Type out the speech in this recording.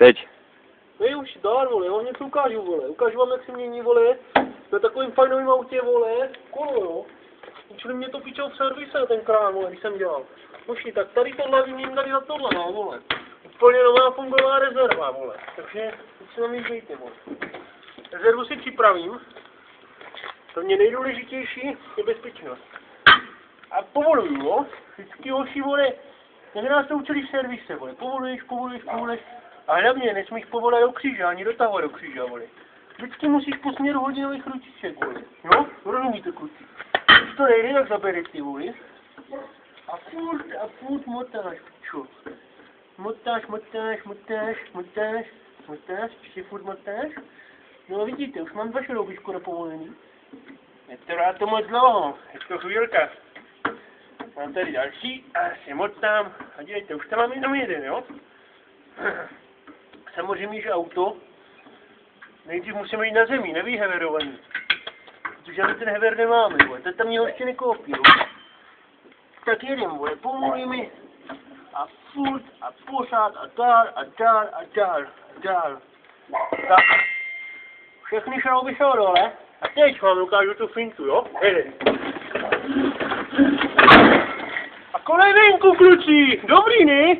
Teď. No je už dál, vole, já vám něco ukážu, vole. Ukážu vám, jak se mění, vole, na takovým fajnovým autě, vole, kolo, jo. Učili mě to pičel v servise, ten krám, vole, když jsem dělal. Moši, tak tady tohle vyměním tady za tohle, no, vole. Úplně nová fungová rezerva, vole. Takže, teď se na mě dejte, vole. Rezervu si připravím. Pro mě nejdůležitější je bezpečnost. A povoluju, no. Vždycky hoši, vole, jak nás to učili v servise, vole. Povoluješ. A hlavně nesmíš povolat do kříže, ani dotahovat do kříže, vole. Vždycky musíš po směru hodinových ručiček, vole. No, rozumíte, kluci. Když to nejde, tak zabereš ty, vole. A furt motáš, pičo. Motáš, ještě furt motáš. No vidíte, už mám 2 šrouby skoro povolený. Netrvá to moc dlouho, je to chvílka. Mám tady další a si motám. A dělejte, už tam mám jenom jeden, jo? Samozřejmě, že auto. Nejdřív musíme jít na zemi, nevyheverovaný. Protože my ten hever nemáme, vole. To tam mě ještě nekoupil. Tak jedem, vole, povolujeme. A furt, a pořád, a dál. Tak. Všechny šrouby jsou dole. A teď vám ukážu tu fintu, jo? Hele. A kolej venku, kluci! Dobrý, ne?